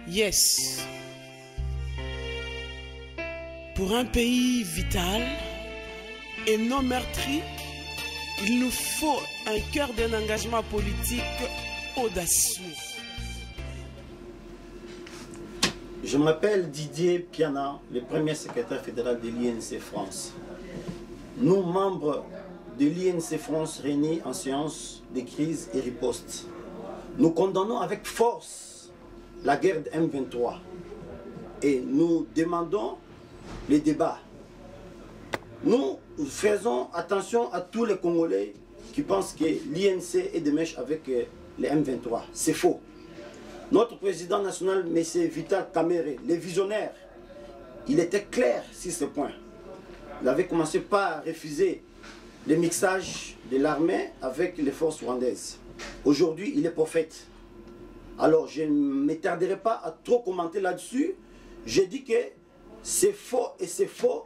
Yes. Pour un pays vital et non meurtri, il nous faut un cœur d'un engagement politique audacieux. Je m'appelle Didier Piana, le premier secrétaire fédéral de l'INC France. Nous, membres de l'INC France réunis en séance de crise et riposte, nous condamnons avec force la guerre de M23 et nous demandons les débats. Nous faisons attention à tous les Congolais qui pensent que l'INC est de mèche avec les M23. C'est faux. Notre président national, M. Vital Kamerhe, le visionnaire, il était clair sur ce point. Il avait commencé par refuser le mixage de l'armée avec les forces rwandaises. Aujourd'hui, il est prophète. Alors, je ne m'étarderai pas à trop commenter là-dessus. J'ai dit que c'est faux et c'est faux.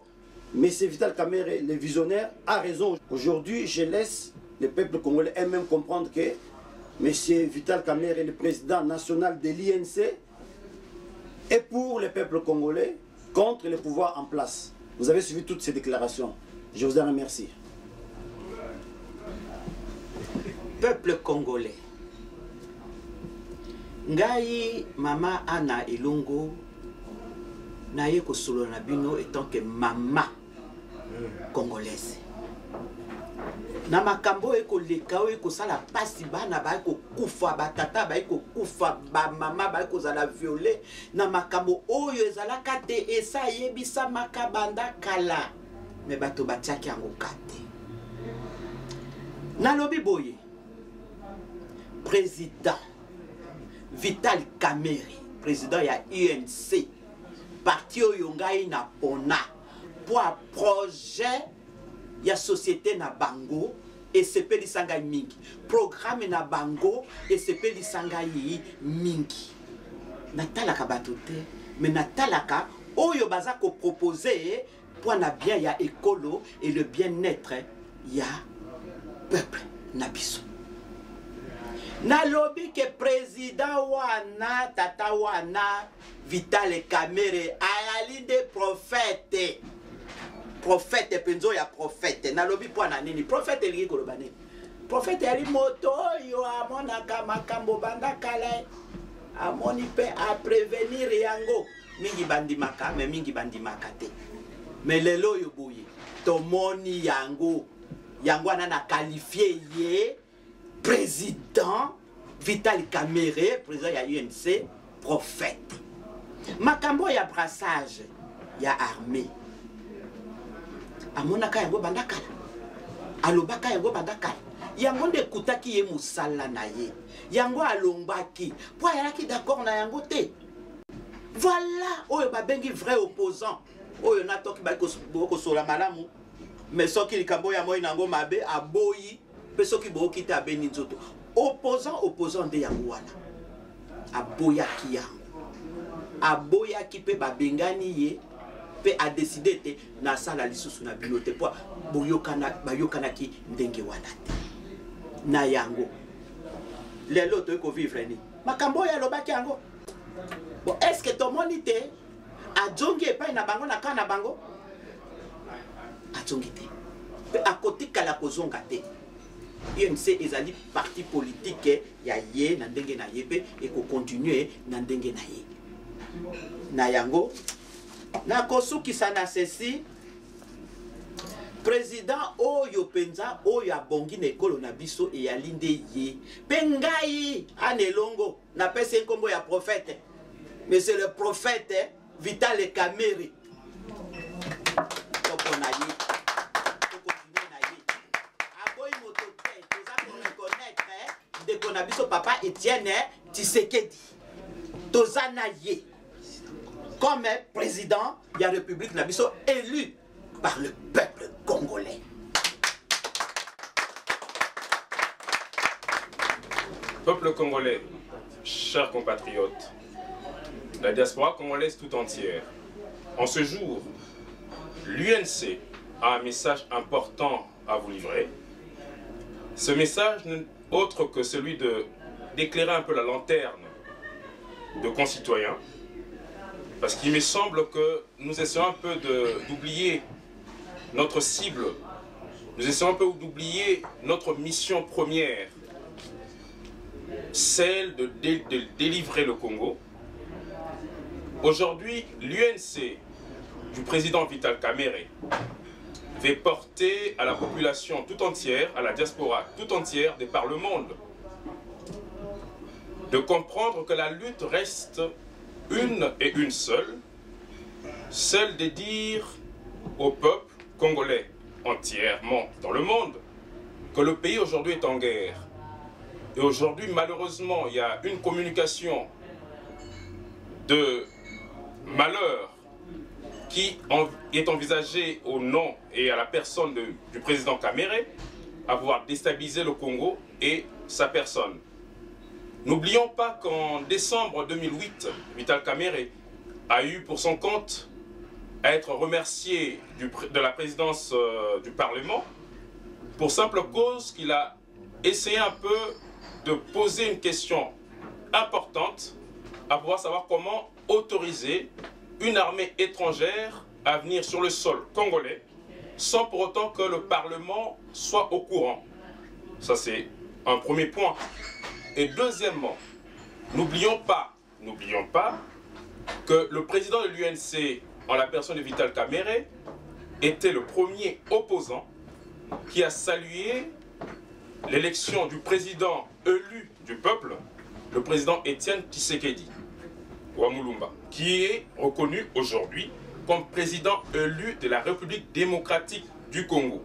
Mais M. Vital Kamerhe, le visionnaire, a raison. Aujourd'hui, je laisse le peuple congolais eux-mêmes comprendre que M. Vital Kamerhe, le président national de l'INC, est pour le peuple congolais, contre le pouvoir en place. Vous avez suivi toutes ces déclarations. Je vous en remercie. Peuple congolais. Ngai Mama Anna Ilungu naye kosolo na bino étant que mama congolaise. Na makambo ekoleka oyo ekosala pasi bana ba kokufa batata ba kokufa ba mama ba kozala violer na makambo oyo ezalaka te esa yebisa makabanda kala me bato batiaki yango kate. Nalobi boye président Vital Kamerhe, président ya UNC, parti oyo ngai na pona pour un projet ya société na bango et sepeli sanga mingi, programme na bango et sepeli sanga yi mingi. Natalaka batote, mais natalaka oyo baza ko proposer pour na bien ya écolo et le bien-être ya peuple na biso. Nalobi que président wana tata wana Vital Kamerhe ayali de prophète. Prophète penzo ya prophète. Nalobi po na nini? Prophète eli koloba nini? Prophète yali moto yo amonaka makambo banda kala. Amoni pe a prévenir yango. Mingi bandimaka mais mingi bandimaka te. Mais lelo yo boye. Tomoni yango. Yango ana qualifié ye président Vital Kamerhe, président ya UNC, prophète. Makambo ya brassage ya armée. Amonaka yango bandakala. Alobaka yango bandakala. Yango nde kutaki ye musala na ye. Yango alombaki. Po ayaki d'accord na yango te. Voilà, oyo babengi vrai opposant. Oyo natoki ba ko sola malamu. Mais soki likambo ya moyi nango mabe aboyi. Peso ki bo kita beni nzoto. Opposant de yango wana. Aboyaki yango. Aboyaki pe babengani ye pe a décidé te na sala lisusu na bino te po bayokana ki ndenge wana te. Na yango. Lelo to ko vivre ni. Makambo ya lobaki yango. Bon, est-ce que to monite a jongi epai na bango na kana bango? A jongi te. Pe a kotika la kozonga te. UNC ezali parti politique ya ye na ndenge na ye pe et ko continuer na ndenge na ye. Na yango na kosukisa na ceci président oyo penza oyo abongi na ekolo na biso e ya linde ye pe ngai anelongo na pese nkombo ya prophète mais c'est le prophète Vital Kamerhe topona ye de Konabiso papa Etienne Tshisekedi Tozana ye comme président de la République Nabiso élu par le peuple congolais. Peuple congolais, chers compatriotes, la diaspora congolaise tout entière, en ce jour, l'UNC a un message important à vous livrer. Ce message n'est autre que celui d'éclairer un peu la lanterne de concitoyens Parce qu'il me semble que nous essayons un peu d'oublier notre cible. Nous essayons un peu d'oublier notre mission première, celle de délivrer le Congo. Aujourd'hui, l'UNC du président Vital Kamerhe va porter à la population tout entière, à la diaspora tout entière de par le monde, de comprendre que la lutte reste une et une seule, celle de dire au peuple congolais entièrement dans le monde que le pays aujourd'hui est en guerre. Et aujourd'hui, malheureusement, il y a une communication de malheur qui est envisagée au nom et à la personne du président Kamerhe à pouvoir déstabiliser le Congo et sa personne. N'oublions pas qu'en décembre 2008, Vital Kamerhe a eu pour son compte à être remercié de la présidence du Parlement pour simple cause qu'il a essayé un peu de poser une question importante à pouvoir savoir comment autoriser une armée étrangère à venir sur le sol congolais sans pour autant que le Parlement soit au courant. Ça, c'est un premier point. Et deuxièmement, n'oublions pas que le président de l'UNC, en la personne de Vital Kamerhe, était le premier opposant qui a salué l'élection du président élu du peuple, le président Étienne Tshisekedi Wamulumba, qui est reconnu aujourd'hui comme président élu de la République démocratique du Congo.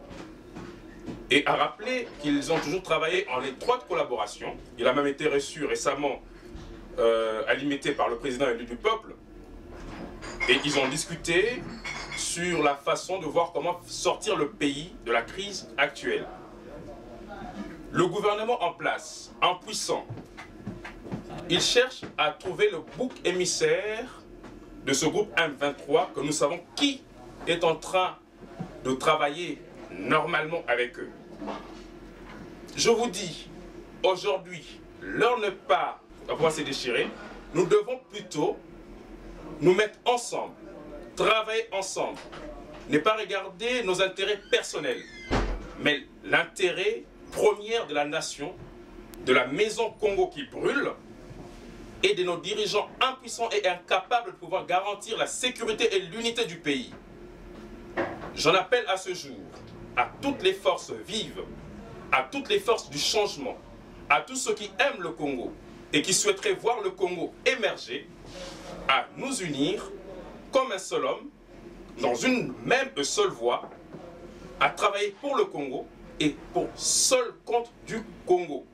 Et a rappelé qu'ils ont toujours travaillé en étroite collaboration. Il a même été reçu récemment à l'imité par le président élu du peuple. Et ils ont discuté sur la façon de voir comment sortir le pays de la crise actuelle. Le gouvernement en place, impuissant, il cherche à trouver le bouc émissaire de ce groupe M23 que nous savons qui est en train de travailler normalement avec eux. Je vous dis, aujourd'hui, l'heure n'est pas à pouvoir se déchirer. Nous devons plutôt nous mettre ensemble, travailler ensemble, ne pas regarder nos intérêts personnels, mais l'intérêt premier de la nation, de la maison Congo qui brûle, et de nos dirigeants impuissants et incapables de pouvoir garantir la sécurité et l'unité du pays. J'en appelle à ce jour à toutes les forces vives, à toutes les forces du changement, à tous ceux qui aiment le Congo et qui souhaiteraient voir le Congo émerger, à nous unir comme un seul homme, dans une même et seule voie, à travailler pour le Congo et pour seul compte du Congo.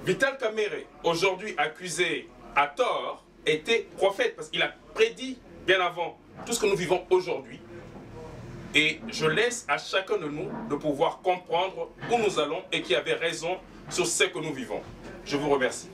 Vital Kamerhe, aujourd'hui accusé à tort, était prophète parce qu'il a prédit bien avant tout ce que nous vivons aujourd'hui. Et je laisse à chacun de nous de pouvoir comprendre où nous allons et qui avait raison sur ce que nous vivons. Je vous remercie.